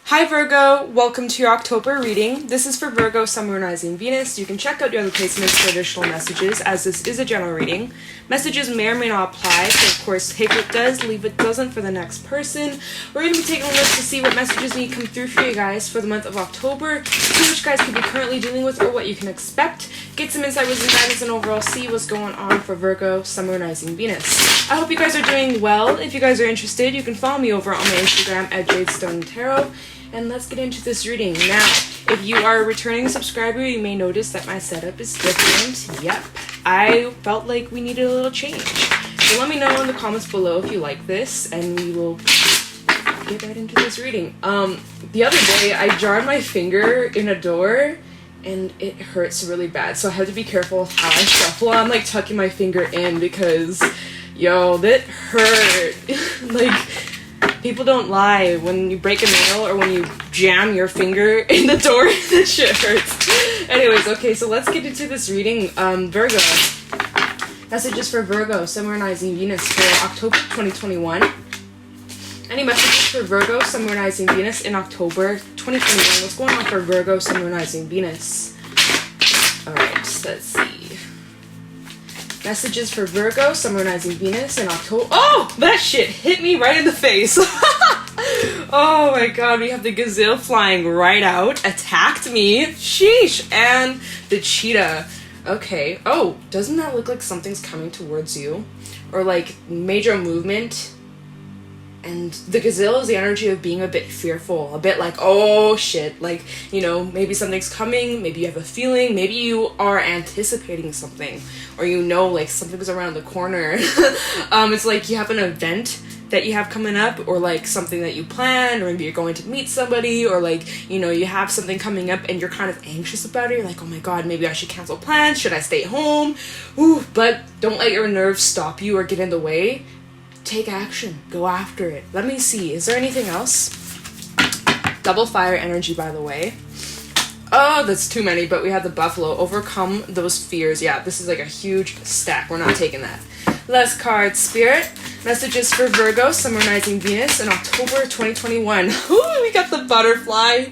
Hi Virgo, welcome to your October reading. This is for Virgo, Sun, Moon, Rising, Venus. You can check out your other placements for additional messages, as this is a general reading. Messages may or may not apply, so of course take what does, leave what doesn't for the next person. We're going to be taking a look to see what messages need to come through for you guys for the month of October, see which guys could be currently dealing with or what you can expect, get some insight, wisdom, guidance, and overall see what's going on for Virgo, Sun, Moon, Rising, Venus. I hope you guys are doing well. If you guys are interested, you can follow me over on my Instagram at JadeStoneTarot. And let's get into this reading. Now, if you are a returning subscriber, you may notice that my setup is different. Yep, I felt like we needed a little change. So let me know in the comments below if you like this, and we will get right into this reading. The other day, I jarred my finger in a door, and it hurts really bad. So I have to be careful with how I shuffle. I'm like tucking my finger in because, yo, that hurt. Like, people don't lie. When you break a nail or when you jam your finger in the door, that shit hurts. Anyways, okay, so let's get into this reading. Virgo. Messages for Virgo, Sun, Moon, Rising, Venus for October 2021. Any messages for Virgo, Sun, Moon, Rising, Venus in October 2021? What's going on for Virgo, Sun, Moon, Rising, Venus? Alright, let's see. Messages for Virgo, Sun, Moon, Rising, Venus in October. Oh, that shit hit me right in the face. Oh my god, we have the gazelle flying right out, attacked me. Sheesh. And the cheetah. Okay. Oh, doesn't that look like something's coming towards you? Or like major movement? And the gazelle is the energy of being a bit fearful, a bit like, oh shit, like, you know, maybe something's coming, maybe you have a feeling, maybe you are anticipating something, or you know, like, something's around the corner. It's like you have an event that you have coming up, or like something that you planned, or maybe you're going to meet somebody, or like, you know, you have something coming up and you're kind of anxious about it. You're like, oh my god, maybe I should cancel plans, should I stay home? Ooh, but don't let your nerves stop you or get in the way. Take action. Go after it. Let me see. Is there anything else? Double fire energy, by the way. Oh, that's too many, but we have the buffalo. Overcome those fears. Yeah, this is like a huge stack. We're not taking that. Last card, Spirit. Messages for Virgo, Sun, Moon, Rising, Venus in October 2021. Ooh, we got the butterfly.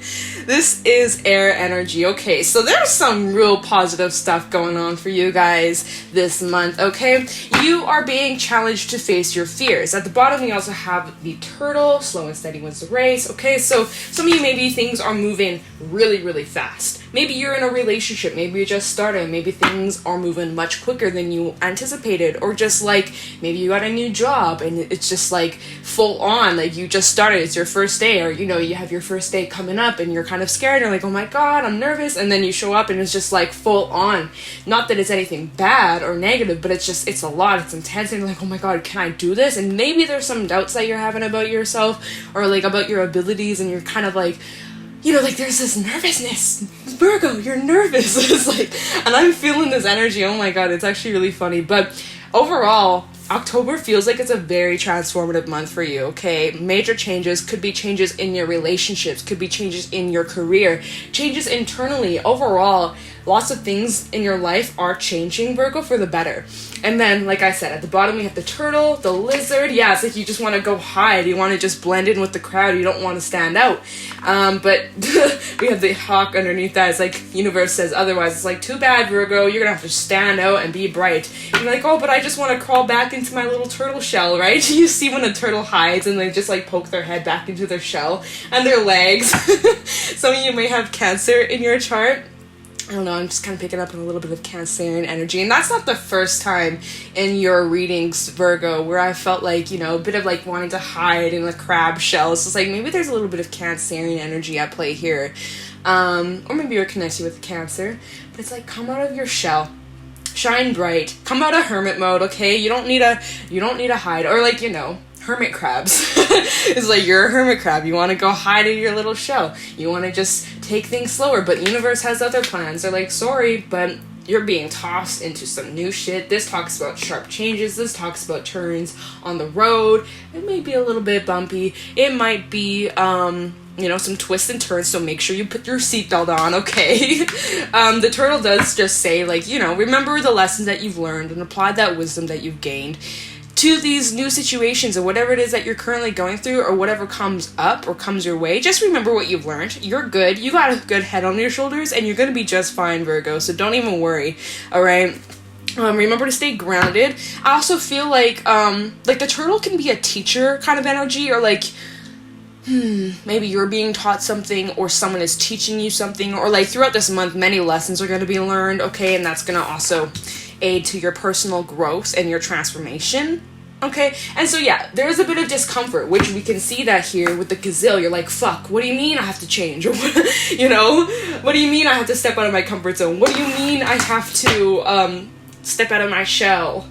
This is air energy. Okay, so there's some real positive stuff going on for you guys this month, okay? You are being challenged to face your fears. At the bottom, we also have the turtle. Slow and steady wins the race, okay? So some of you, maybe things are moving really, really fast. Maybe you're in a relationship. Maybe you just started. Maybe things are moving much quicker than you anticipated. Or just like, maybe you got a new job and it's just like full on. Like you just started. It's your first day. Or, you know, you have your first day coming up and you're kind of scared. You're like, oh my god, I'm nervous. And then you show up and it's just like full on. Not that it's anything bad or negative, but it's a lot. It's intense. And you're like, oh my god, can I do this? And maybe there's some doubts that you're having about yourself or like about your abilities. And you're kind of like, you know, like there's this nervousness. Virgo, you're nervous. It's like, and I'm feeling this energy. Oh my god, it's actually really funny. But overall, October feels like it's a very transformative month for you, okay? Major changes, could be changes in your relationships, could be changes in your career, changes internally. Overall, lots of things in your life are changing, Virgo, for the better. And then, like I said, at the bottom we have the turtle, the lizard. Yeah, it's like you just want to go hide. You want to just blend in with the crowd. You don't want to stand out. But we have the hawk underneath that. It's like universe says otherwise. It's like, too bad, Virgo. You're going to have to stand out and be bright. And you're like, oh, but I just want to crawl back into my little turtle shell, right? You see when a turtle hides and they just like poke their head back into their shell and their legs. Some of you may have Cancer in your chart. I don't know, I'm just kind of picking up on a little bit of Cancerian energy. And that's not the first time in your readings, Virgo, where I felt like, you know, a bit of like wanting to hide in a crab shell. So it's like maybe there's a little bit of Cancerian energy at play here. Or maybe you're connected with Cancer. But it's like, come out of your shell. Shine bright. Come out of hermit mode, okay? You don't need to hide. Or like, you know, hermit crabs. It's like you're a hermit crab. You want to go hide in your little shell. You want to just take things slower, but universe has other plans. They're like, sorry, but you're being tossed into some new shit. This talks about sharp changes. This talks about turns on the road. It may be a little bit bumpy. It might be, you know, some twists and turns, so make sure you put your seatbelt on, okay? The turtle does just say, like, you know, remember the lessons that you've learned and apply that wisdom that you've gained. to these new situations or whatever it is that you're currently going through or whatever comes up or comes your way, just remember what you've learned. You're good. You got a good head on your shoulders and you're going to be just fine, Virgo. So don't even worry. All right. Remember to stay grounded. I also feel like the turtle can be a teacher kind of energy, or like, maybe you're being taught something or someone is teaching you something, or like throughout this month, many lessons are going to be learned. Okay. And that's going to also aid to your personal growth and your transformation. Okay. And so, yeah, there's a bit of discomfort, which we can see that here with the gazelle. You're like, fuck, what do you mean I have to change? Or, you know, what do you mean I have to step out of my comfort zone? What do you mean I have to, step out of my shell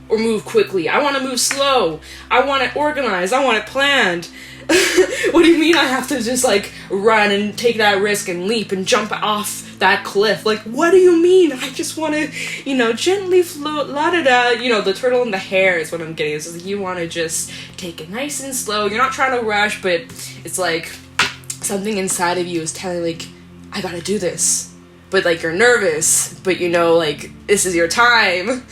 or move quickly? I want to move slow. I want it organized. I want it planned. What do you mean I have to just like run and take that risk and leap and jump off that cliff? Like, what do you mean? I just want to, you know, gently float, la da da. You know, the turtle and the hare is what I'm getting. It's like you want to just take it nice and slow. You're not trying to rush, but it's like something inside of you is telling like, I gotta do this. But like you're nervous, but you know, like this is your time.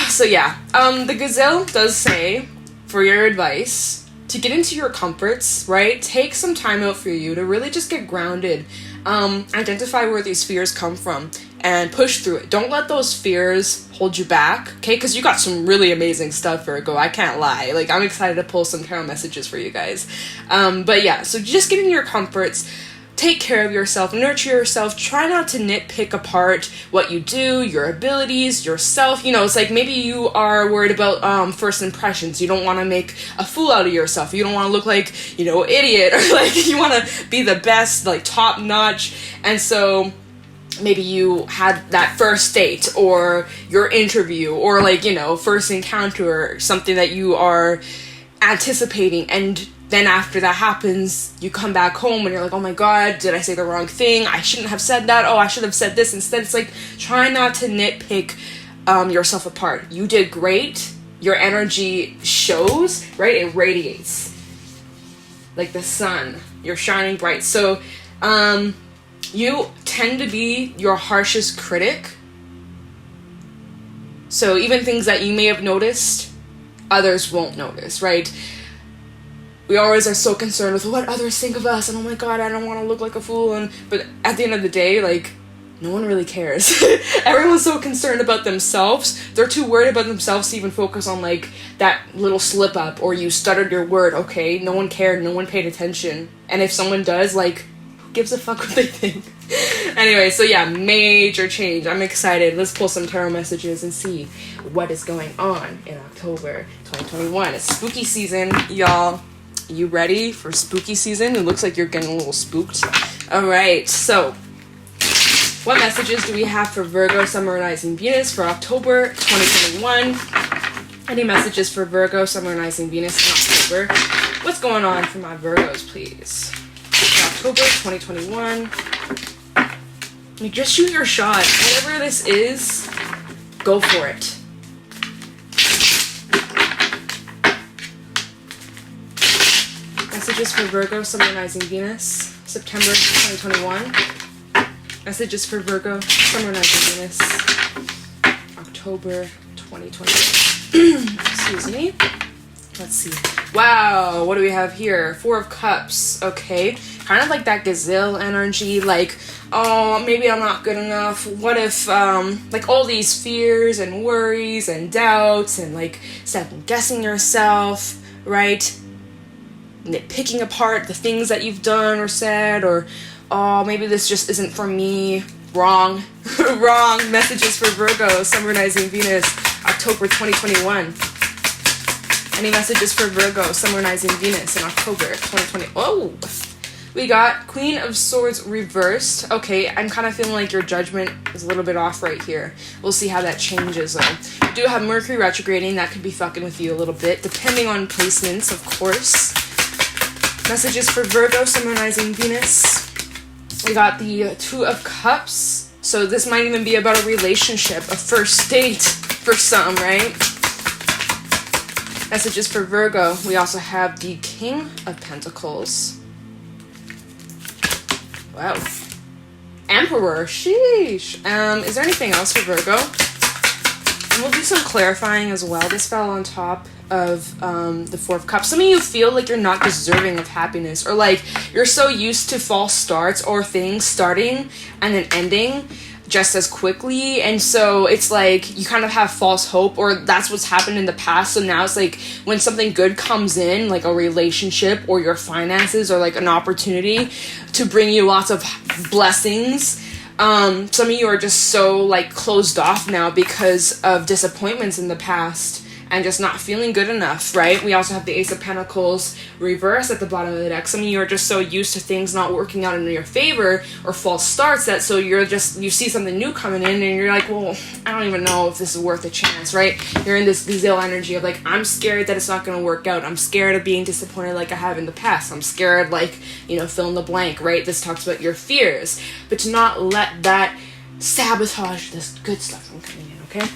So yeah, the gazelle does say, for your advice, to get into your comforts, right? Take some time out for you to really just get grounded. Identify where these fears come from and push through it. Don't let those fears hold you back, okay? Because you got some really amazing stuff, Virgo. I can't lie. Like, I'm excited to pull some tarot messages for you guys. But yeah, so just get in your comforts. Take care of yourself, nurture yourself, try not to nitpick apart what you do, your abilities, yourself. You know, it's like maybe you are worried about first impressions. You don't want to make a fool out of yourself. You don't want to look like, you know, idiot, or like you want to be the best, like top notch. And so maybe you had that first date or your interview or like, you know, first encounter or something that you are anticipating, and then after that happens, you come back home and you're like, oh my God, did I say the wrong thing? I shouldn't have said that. Oh, I should have said this instead. It's like, try not to nitpick yourself apart. You did great. Your energy shows, right? It radiates like the sun. You're shining bright. So you tend to be your harshest critic. So even things that you may have noticed, others won't notice, right? We always are so concerned with what others think of us, and oh my God, I don't want to look like a fool. But at the end of the day, like, no one really cares. Everyone's so concerned about themselves. They're too worried about themselves to even focus on like that little slip up or you stuttered your word. Okay, no one cared, no one paid attention. And if someone does, like, who gives a fuck what they think? Anyway, so yeah, major change. I'm excited. Let's pull some tarot messages and see what is going on in October 2021. It's spooky season, y'all. You ready for spooky season? It looks like you're getting a little spooked. All right, so what messages do we have for Virgo, Sun, Moon, Rising, Venus for October 2021? Any messages for Virgo, Sun, Moon, Rising, Venus in October? What's going on for my Virgos, please? For October 2021. Like, just shoot your shot. Whatever this is, go for it. Messages for Virgo, Sun, Moon, Rising, Venus, September 2021. Messages for Virgo, Sun, Moon, Rising, Venus, October 2021. Excuse me. Let's see. Wow, what do we have here? Four of Cups. Okay. Kind of like that gazelle energy, like, oh, maybe I'm not good enough. What if, like, all these fears and worries and doubts and, like, second-guessing yourself, right? Nitpicking apart the things that you've done or said, or, oh, maybe this just isn't for me. Wrong. Wrong. Messages for Virgo, Sun, Rising, Venus, October 2021. Any messages for Virgo, Sun, Rising, Venus in October 2020? Oh, we got Queen of Swords reversed. Okay, I'm kind of feeling like your judgment is a little bit off right here. We'll see how that changes, though. We do have Mercury retrograding. That could be fucking with you a little bit, depending on placements, of course. Messages for Virgo, Sun, Rising, Venus. We got the Two of Cups. So this might even be about a relationship, a first date for some, right? Messages for Virgo. We also have the King of Pentacles. Wow. Emperor. Sheesh. Is there anything else for Virgo? we'll do some clarifying as well. This fell on top of the Four of Cups. Some of you feel like you're not deserving of happiness, or like you're so used to false starts or things starting and then ending just as quickly, and so it's like you kind of have false hope, or that's what's happened in the past. So now it's like when something good comes in, like a relationship or your finances or like an opportunity to bring you lots of blessings, some of you are just so like closed off now because of disappointments in the past and just not feeling good enough, right? We also have the Ace of Pentacles reversed at the bottom of the deck. Some of you are just so used to things not working out in your favor or false starts that so you see something new coming in and you're like, well, I don't even know if this is worth a chance, right? You're in this gazelle energy of like, I'm scared that it's not going to work out. I'm scared of being disappointed like I have in the past. I'm scared, like, you know, fill in the blank, right? This talks about your fears, but to not let that sabotage this good stuff from coming in, okay?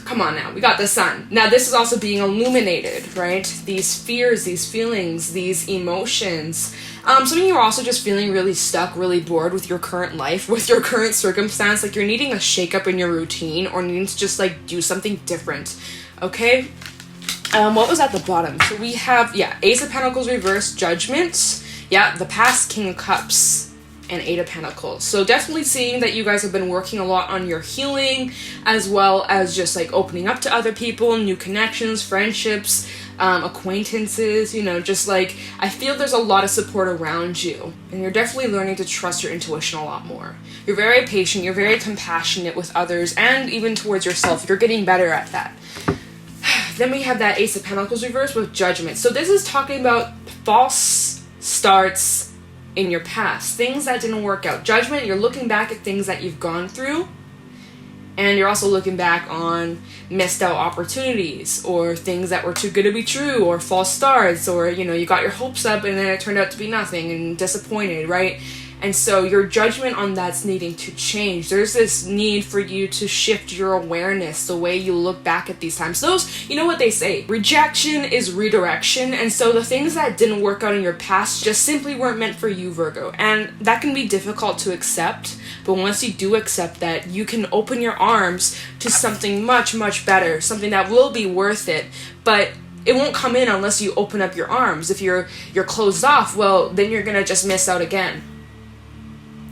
Come on now, we got the Sun. Now this is also being illuminated, right? These fears, these feelings, these emotions. Some of you are also just feeling really stuck, really bored with your current life, with your current circumstance. Like you're needing a shakeup in your routine or needing to just like do something different, okay? What was at the bottom? So we have, Ace of Pentacles reversed, Judgment. Yeah, the past, King of Cups, and Eight of Pentacles. So definitely seeing that you guys have been working a lot on your healing, as well as just like opening up to other people, new connections, friendships, acquaintances, you know, just like I feel there's a lot of support around you, and you're definitely learning to trust your intuition a lot more. You're very patient, you're very compassionate with others, and even towards yourself. You're getting better at that. Then we have that Ace of Pentacles reversed with Judgment. So this is talking about false starts in your past, things that didn't work out. Judgment, you're looking back at things that you've gone through, and you're also looking back on missed out opportunities or things that were too good to be true, or false starts, or, you know, you got your hopes up and then it turned out to be nothing and disappointed, right? And so your judgment on that's needing to change. There's this need for you to shift your awareness, the way you look back at these times. Those, you know what they say, rejection is redirection. And so the things that didn't work out in your past just simply weren't meant for you, Virgo. And that can be difficult to accept. But once you do accept that, you can open your arms to something much, much better, something that will be worth it. But it won't come in unless you open up your arms. If you're closed off, well, then you're gonna just miss out again.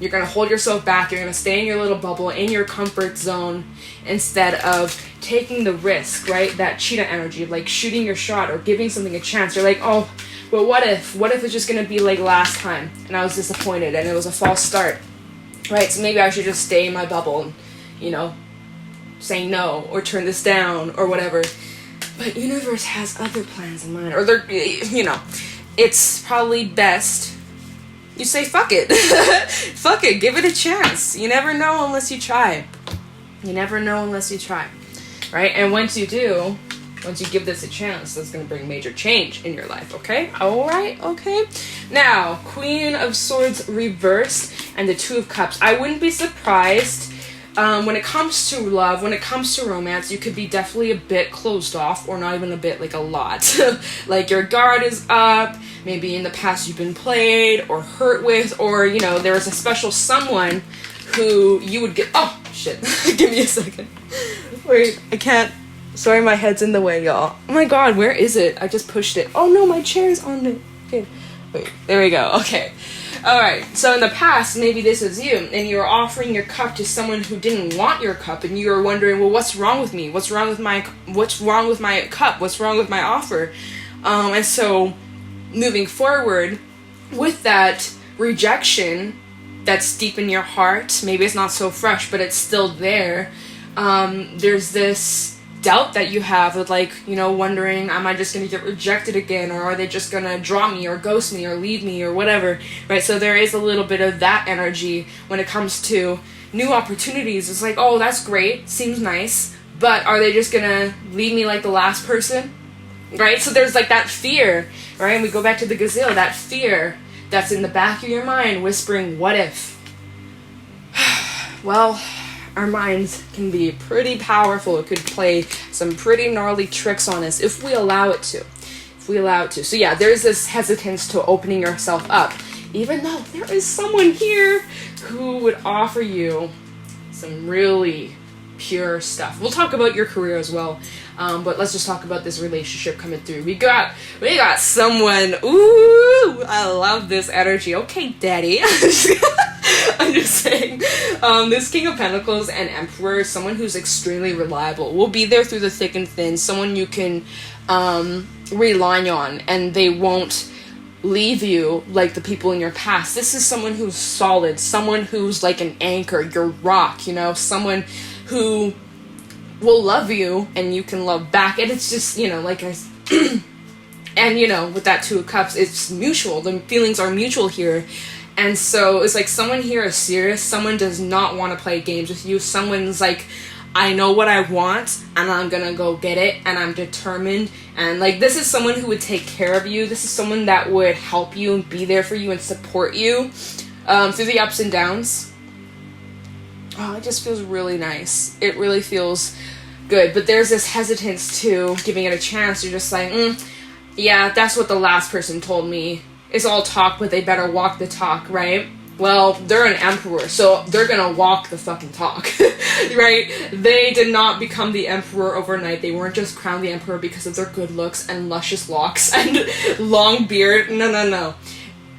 You're going to hold yourself back. You're going to stay in your little bubble, in your comfort zone, instead of taking the risk, right? That cheetah energy, like shooting your shot or giving something a chance. You're like, oh, but what if? What if it's just going to be like last time and I was disappointed and it was a false start, right? So maybe I should just stay in my bubble and, you know, say no or turn this down or whatever. But universe has other plans in mind, or they're, you know, it's probably best you say, fuck it. Fuck it. Give it a chance. You never know unless you try. You never know unless you try. Right? And once you do, once you give this a chance, that's going to bring major change in your life. Okay? Alright? Okay? Now, Queen of Swords reversed and the Two of Cups. I wouldn't be surprised when it comes to love, when it comes to romance, you could be definitely a bit closed off, or not even a bit, like a lot. Like your guard is up, maybe in the past you've been played or hurt with, or, you know, there was a special someone who you would get, oh, shit, give me a second. Wait, I can't, sorry, my head's in the way, y'all. Oh my god, where is it? I just pushed it. Oh no, my chair's on the, okay. Wait, there we go, okay. Alright, so in the past, maybe this is you, and you're offering your cup to someone who didn't want your cup, and you were wondering, well, what's wrong with me? What's wrong with my cup? What's wrong with my offer? And so, moving forward, with that rejection that's deep in your heart, maybe it's not so fresh, but it's still there, there's this doubt that you have of, like, you know, wondering, am I just going to get rejected again, or are they just going to drop me or ghost me or leave me or whatever, right? So there is a little bit of that energy when it comes to new opportunities. It's like, oh, that's great, seems nice, but are they just going to leave me like the last person, right? So there's like that fear, right? And we go back to the gazelle, that fear that's in the back of your mind whispering, what if? Well, our minds can be pretty powerful. It could play some pretty gnarly tricks on us if we allow it to. So yeah, there's this hesitance to opening yourself up, even though there is someone here who would offer you some really, pure stuff. We'll talk about your career as well, but let's just talk about this relationship coming through. We got someone. Ooh, I love this energy. Okay, daddy. I'm just saying, this King of Pentacles and Emperor, someone who's extremely reliable, will be there through the thick and thin, someone you can rely on, and they won't leave you like the people in your past. This is someone who's solid, someone who's like an anchor, your rock, you know, someone who will love you and you can love back. And it's just, you know, like I and you know, with that Two of Cups, it's mutual. The feelings are mutual here. And so it's like someone here is serious. Someone does not want to play games with you. Someone's like, I know what I want and I'm gonna go get it, and I'm determined. And like, this is someone who would take care of you. This is someone that would help you and be there for you and support you through the ups and downs. Oh, it just feels really nice. It really feels good. But there's this hesitance to giving it a chance. You're just like, yeah, that's what the last person told me. It's all talk, but they better walk the talk, right? Well, they're an emperor, so they're gonna walk the fucking talk, right? They did not become the emperor overnight. They weren't just crowned the emperor because of their good looks and luscious locks and long beard. No.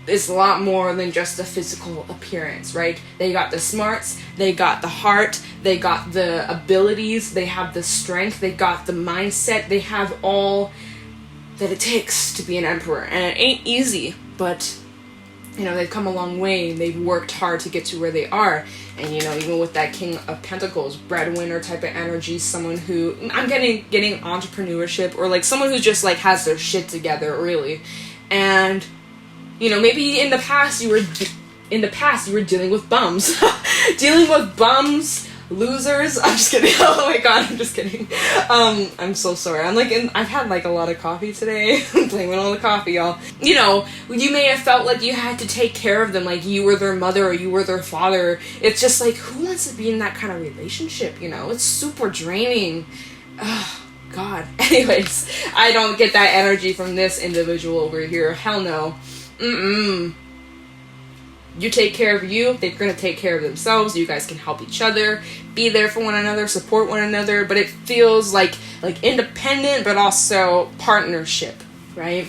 It's a lot more than just the physical appearance, right? They got the smarts, they got the heart, they got the abilities, they have the strength, they got the mindset, they have all that it takes to be an emperor. And it ain't easy, but you know, they've come a long way and they've worked hard to get to where they are. And you know, even with that King of Pentacles, breadwinner type of energy, someone who, I'm getting entrepreneurship, or like someone who just like has their shit together, really. And you know, maybe in the past you were dealing with bums. Dealing with bums, losers. I'm just kidding. Oh my god, I'm just kidding. I'm so sorry. I've had like a lot of coffee today. I'm blaming all the coffee, y'all. You know, you may have felt like you had to take care of them, like you were their mother or you were their father. It's just like, who wants to be in that kind of relationship, you know? It's super draining. Ugh, God. Anyways, I don't get that energy from this individual over here. Hell no. You take care of you, they're going to take care of themselves. You guys can help each other, be there for one another, support one another, but it feels like independent but also partnership, right?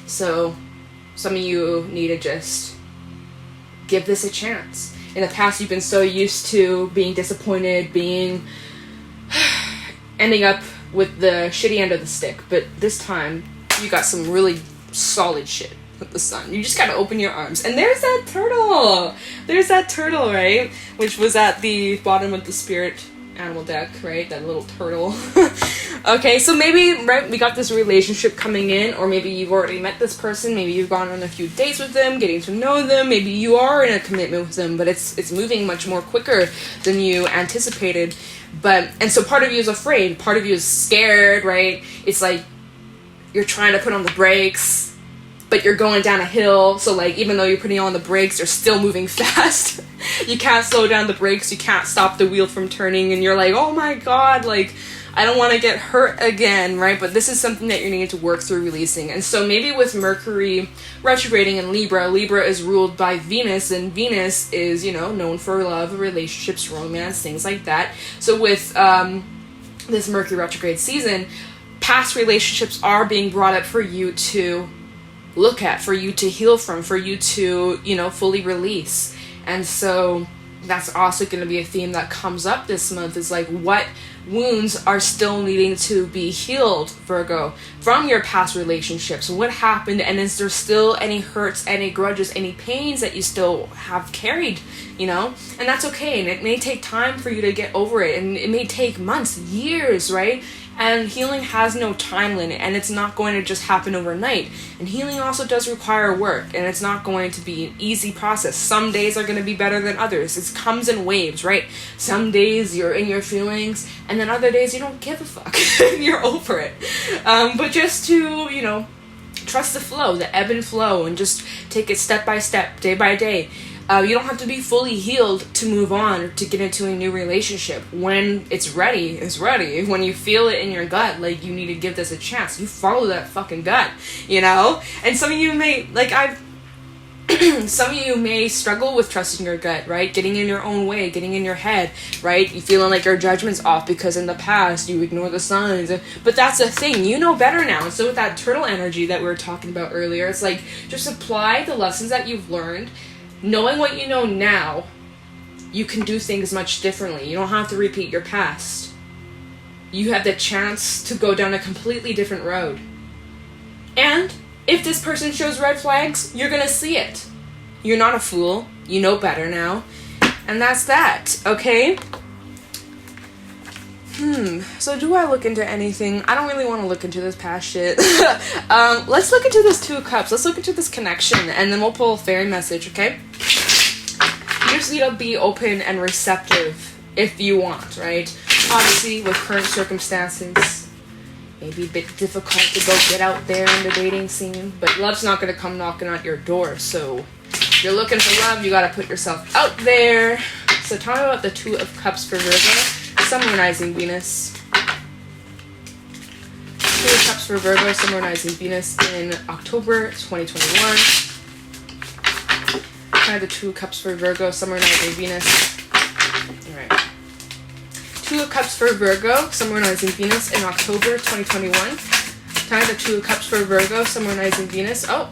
So some of you need to just give this a chance. In the past, you've been so used to being disappointed, ending up with the shitty end of the stick, but this time you got some really solid shit with the sun. You just gotta open your arms. And there's that turtle, right? Which was at the bottom of the spirit animal deck, right? That little turtle. Okay, so maybe, right, we got this relationship coming in, or maybe you've already met this person, maybe you've gone on a few dates with them, getting to know them, maybe you are in a commitment with them, but it's moving much more quicker than you anticipated. And so part of you is afraid, part of you is scared, right? It's like you're trying to put on the brakes, but you're going down a hill, so like even though you're putting on the brakes, you're still moving fast. You can't slow down the brakes, you can't stop the wheel from turning, and you're like, oh my god, like I don't want to get hurt again, right? But this is something that you need to work through releasing. And so maybe with Mercury retrograding in Libra is ruled by Venus, and Venus is, you know, known for love, relationships, romance, things like that. So with this Mercury retrograde season, past relationships are being brought up for you to look at, for you to heal from, for you to, you know, fully release. And so that's also going to be a theme that comes up this month, is like, what wounds are still needing to be healed, Virgo, from your past relationships? What happened, and is there still any hurts, any grudges, any pains that you still have carried, you know? And that's okay, and it may take time for you to get over it, and it may take months, years, right? And healing has no time limit, and it's not going to just happen overnight. And healing also does require work, and it's not going to be an easy process. Some days are going to be better than others. It comes in waves, right? Some days you're in your feelings, and then other days you don't give a fuck. You're over it. But just to, you know, trust the flow, the ebb and flow, and just take it step by step, day by day. You don't have to be fully healed to move on or to get into a new relationship. When it's ready, it's ready. When you feel it in your gut, like, you need to give this a chance, you follow that fucking gut, you know? And some of you may, like, Some of you may struggle with trusting your gut, right? Getting in your own way, getting in your head, right? You feeling like your judgment's off because in the past you ignore the signs. But that's the thing, you know better now. And so with that turtle energy that we were talking about earlier, it's like just apply the lessons that you've learned. Knowing what you know now, you can do things much differently. You don't have to repeat your past. You have the chance to go down a completely different road. And if this person shows red flags, you're gonna see it. You're not a fool. You know better now. And that's that, okay? So do I look into anything? I don't really want to look into this past shit. Let's look into this Two of Cups. Let's look into this connection, and then we'll pull a fairy message, okay? You just need to be open and receptive if you want, right? Obviously, with current circumstances, maybe a bit difficult to go get out there in the dating scene, but love's not going to come knocking at your door, so if you're looking for love, you got to put yourself out there. So tell me about the Two of Cups for Virgo. Sun, Moon, Rising, Venus. Two of Cups for Virgo, Sun, Moon, Rising, Venus in October 2021. Kind of the Two of Cups for Virgo, Sun, Moon, Rising, Venus. Alright. Two of Cups for Virgo, Sun, Moon, Rising, Venus in October 2021. Kind of the Two of Cups for Virgo, Sun, Moon, Rising, Venus. Oh!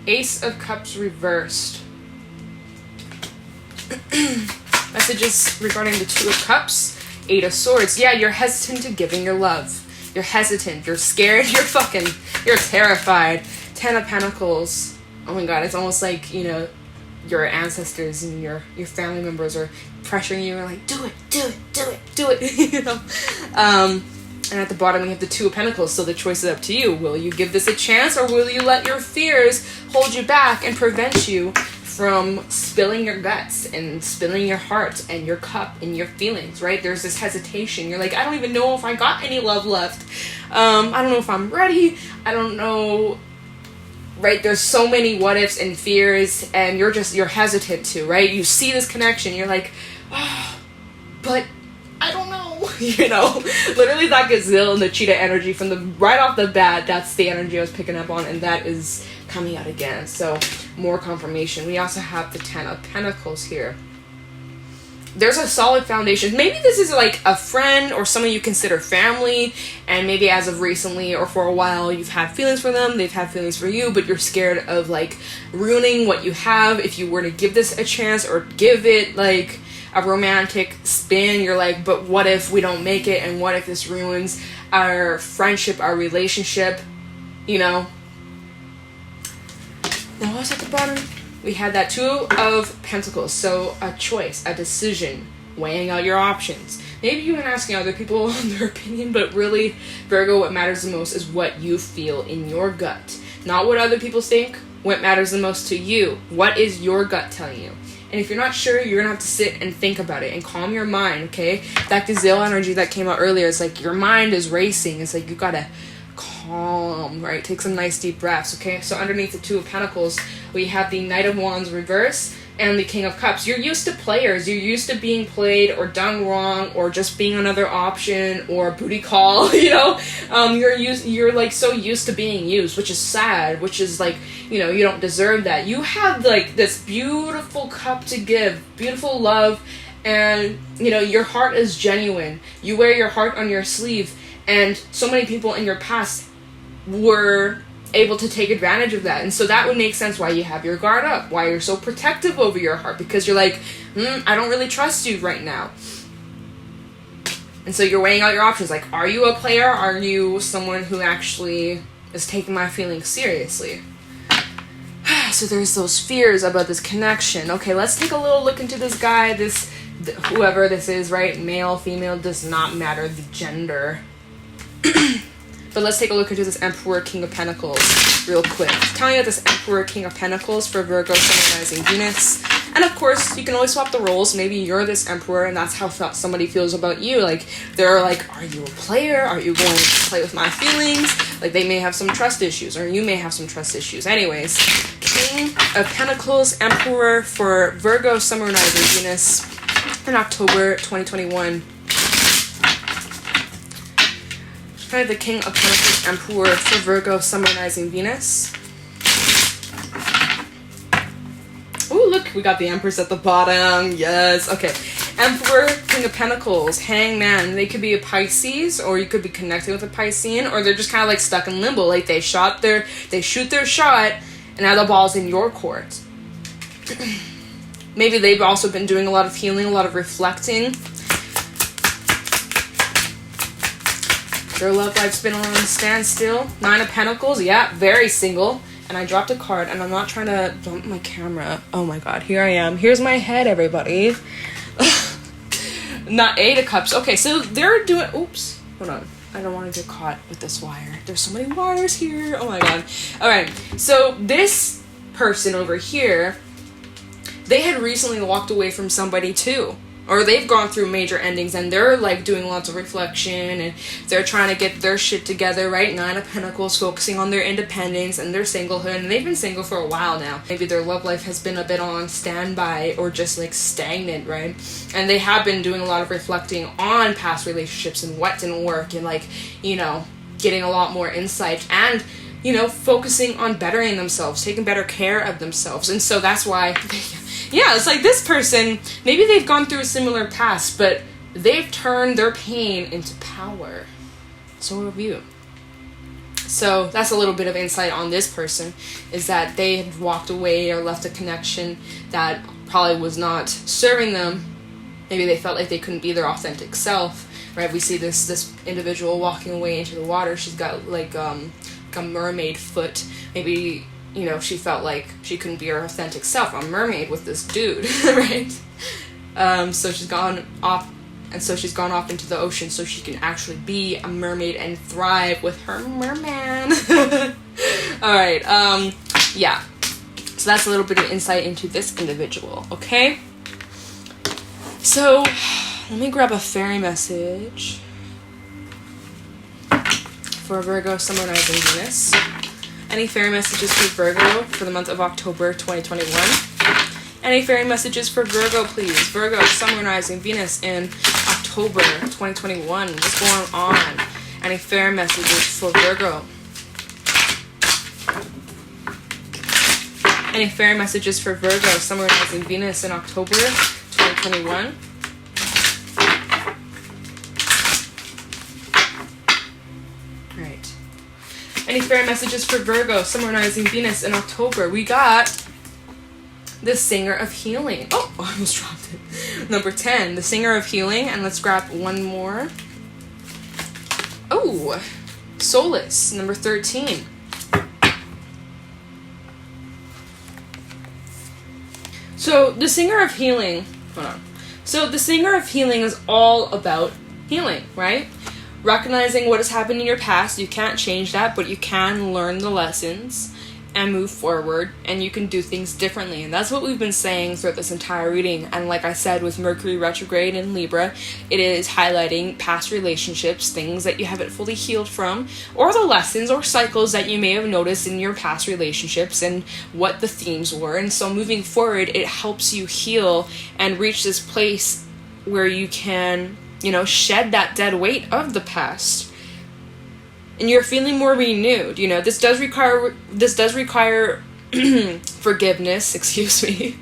Ace of Cups reversed. Messages regarding the Two of Cups. Eight of Swords. Yeah, you're hesitant to giving your love. You're hesitant. You're scared. You're terrified. Ten of Pentacles. Oh my god, it's almost like, you know, your ancestors and your family members are pressuring you and like, do it, do it, do it, do it, you know? And at the bottom we have the Two of Pentacles, so the choice is up to you. Will you give this a chance, or will you let your fears hold you back and prevent you from spilling your guts and spilling your heart and your cup and your feelings, right? There's this hesitation. You're like, I don't even know if I got any love left. I don't know if I'm ready. I don't know, right? There's so many what ifs and fears, and you're hesitant to, right? You see this connection. You're like, oh, but I don't know. You know, literally that gazelle and the cheetah energy from the right off the bat, that's the energy I was picking up on, and that is coming out again. So more confirmation. We also have the Ten of Pentacles here. There's a solid foundation. Maybe this is like a friend or someone you consider family, and maybe as of recently or for a while you've had feelings for them, they've had feelings for you, but you're scared of like ruining what you have if you were to give this a chance or give it like a romantic spin. You're like, but what if we don't make it, and what if this ruins our friendship, our relationship, you know? Now what's at the bottom? We had that Two of Pentacles, so a choice, a decision, weighing out your options. Maybe you've been asking other people their opinion, but really, Virgo, what matters the most is what you feel in your gut. Not what other people think, what matters the most to you. What is your gut telling you? And if you're not sure, you're going to have to sit and think about it and calm your mind, okay? That gazelle energy that came out earlier, it's like your mind is racing. It's like you got to calm, right? Take some nice deep breaths, okay? So underneath the Two of Pentacles, we have the Knight of Wands reverse and the King of Cups. You're used to players. You're used to being played or done wrong or just being another option or booty call, you know? You're like so used to being used, which is sad, which is like, you know, you don't deserve that. You have like this beautiful cup to give, beautiful love, and you know, your heart is genuine. You wear your heart on your sleeve, and so many people in your past were able to take advantage of that. And so that would make sense why you have your guard up, why you're so protective over your heart, because you're like, I don't really trust you right now. And so you're weighing out your options, like, are you a player? Are you someone who actually is taking my feelings seriously? So there's those fears about this connection. Okay, let's take a little look into this guy, whoever this is, right? Male, female, does not matter the gender. But let's take a look into this Emperor, King of Pentacles real quick. Telling you this Emperor, King of Pentacles for Virgo, Sun, Rising, Venus. And of course, you can always swap the roles. Maybe you're this Emperor and that's how somebody feels about you. Like, they're like, are you a player? Are you going to play with my feelings? Like, they may have some trust issues, or you may have some trust issues. Anyways, King of Pentacles, Emperor for Virgo, Sun, Rising, Venus in October 2021. The King of Pentacles, Emperor for Virgo, Sun, Rising, Venus. We got the Empress at the bottom. Yes. Okay. Emperor, King of Pentacles, Hangman. They could be a Pisces, or you could be connecting with a Piscean, or they're just kind of like stuck in limbo. Like they shoot their shot, and now the ball's in your court. Maybe they've also been doing a lot of healing, a lot of reflecting. Their love life's been on a standstill. 9 of Pentacles, yeah, very single. And I dropped a card, and I'm not trying to bump my camera. Oh my god, here I am. Here's my head, everybody. Not 8 of Cups. Okay, so they're doing... Oops. Hold on. I don't want to get caught with this wire. There's so many wires here. Oh my god. Alright, so this person over here, they had recently walked away from somebody too. Or they've gone through major endings, and they're like doing lots of reflection, and they're trying to get their shit together, right? 9 of Pentacles, focusing on their independence and their singlehood, and they've been single for a while now. Maybe their love life has been a bit on standby or just like stagnant, right? And they have been doing a lot of reflecting on past relationships and what didn't work, and like, you know, getting a lot more insight and, you know, focusing on bettering themselves, taking better care of themselves. And so that's why... Yeah, it's like this person, maybe they've gone through a similar past, but they've turned their pain into power. So have you. So that's a little bit of insight on this person, is that they had walked away or left a connection that probably was not serving them. Maybe they felt like they couldn't be their authentic self, right? We see this individual walking away into the water. She's got like a mermaid foot. Maybe... You know, she felt like she couldn't be her authentic self, a mermaid with this dude, right? So she's gone off into the ocean so she can actually be a mermaid and thrive with her merman. Alright, yeah. So that's a little bit of insight into this individual, okay? So, let me grab a fairy message for Virgo, Sun, Moon, Rising, Venus. Any fairy messages for Virgo for the month of October 2021? Any fairy messages for Virgo, please? Virgo, Sun, Moon, Rising, Venus in October 2021. What's going on? Any fairy messages for Virgo? Any fairy messages for Virgo, Sun, Moon, Rising, Venus in October 2021? Any fairy messages for Virgo, Sun, Moon, Rising, Venus in October? We got the Singer of Healing. Oh, I almost dropped it. Number 10, the Singer of Healing. And let's grab one more. Oh, Solace, number 13. So the Singer of Healing, hold on. So the Singer of Healing is all about healing, right? Recognizing what has happened in your past. You can't change that, but you can learn the lessons and move forward, and you can do things differently. And that's what we've been saying throughout this entire reading. And like I said, with Mercury retrograde in Libra, it is highlighting past relationships, things that you haven't fully healed from, or the lessons or cycles that you may have noticed in your past relationships and what the themes were. And so moving forward, it helps you heal and reach this place where you can, you know, shed that dead weight of the past, and you're feeling more renewed. You know, this does require forgiveness, excuse me,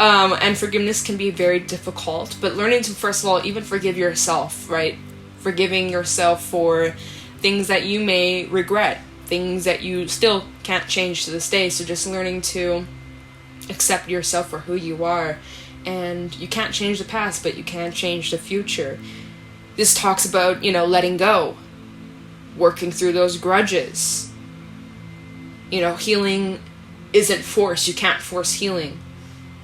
and forgiveness can be very difficult, but learning to, first of all, even forgive yourself, right? Forgiving yourself for things that you may regret, things that you still can't change to this day. So just learning to accept yourself for who you are. And you can't change the past, but you can change the future. This talks about, you know, letting go, working through those grudges. You know, healing isn't forced. You can't force healing.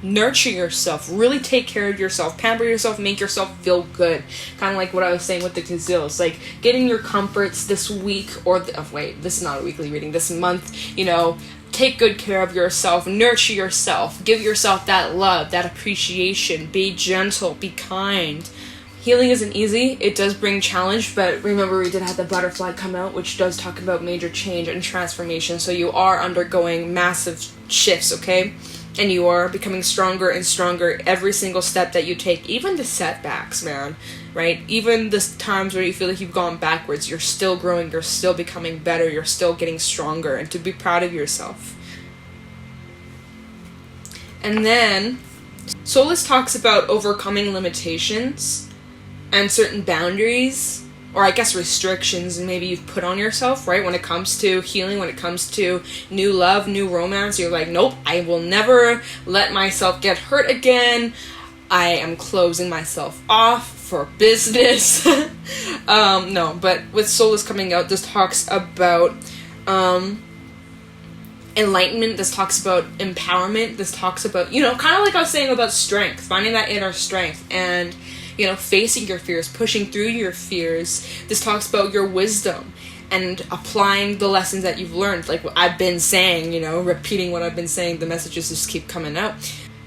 Nurture yourself. Really take care of yourself. Pamper yourself. Make yourself feel good. Kind of like what I was saying with the gazelles. Like, getting your comforts this week, or... wait, this is not a weekly reading. This month, you know... Take good care of yourself, nurture yourself, give yourself that love, that appreciation, be gentle, be kind. Healing isn't easy, it does bring challenge, but remember we did have the butterfly come out, which does talk about major change and transformation, so you are undergoing massive shifts, okay? And you are becoming stronger and stronger every single step that you take, even the setbacks, man, right? Even the times where you feel like you've gone backwards, you're still growing, you're still becoming better, you're still getting stronger, and to be proud of yourself. And then Solus talks about overcoming limitations and certain boundaries, or I guess restrictions, and maybe you've put on yourself, right? When it comes to healing, when it comes to new love, new romance, you're like, nope, I will never let myself get hurt again. I am closing myself off for business. No, but with Solus coming out, this talks about enlightenment. This talks about empowerment. This talks about, kind of like I was saying about strength, finding that inner strength and, facing your fears, pushing through your fears. This talks about your wisdom and applying the lessons that you've learned. Like I've been saying, repeating what I've been saying, the messages just keep coming out.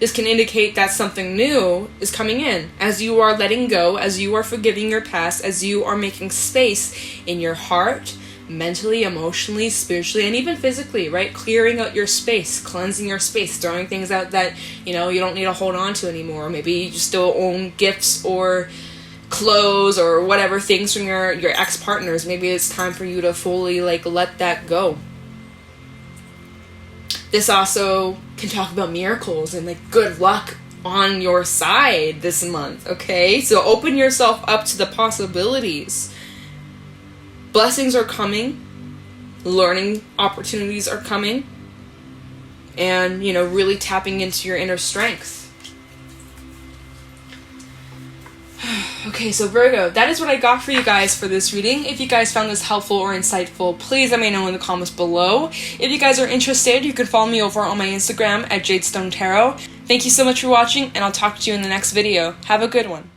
This can indicate that something new is coming in. As you are letting go, as you are forgiving your past, as you are making space in your heart, mentally, emotionally, spiritually, and even physically, right? Clearing out your space, cleansing your space, throwing things out that, you don't need to hold on to anymore. Maybe you still own gifts or clothes or whatever, things from your ex-partners. Maybe it's time for you to fully, let that go. This also can talk about miracles and good luck on your side this month, okay? So open yourself up to the possibilities. Blessings are coming. Learning opportunities are coming. And, really tapping into your inner strength. Okay, so Virgo, that is what I got for you guys for this reading. If you guys found this helpful or insightful, please let me know in the comments below. If you guys are interested, you can follow me over on my Instagram at Jadestone Tarot. Thank you so much for watching, and I'll talk to you in the next video. Have a good one.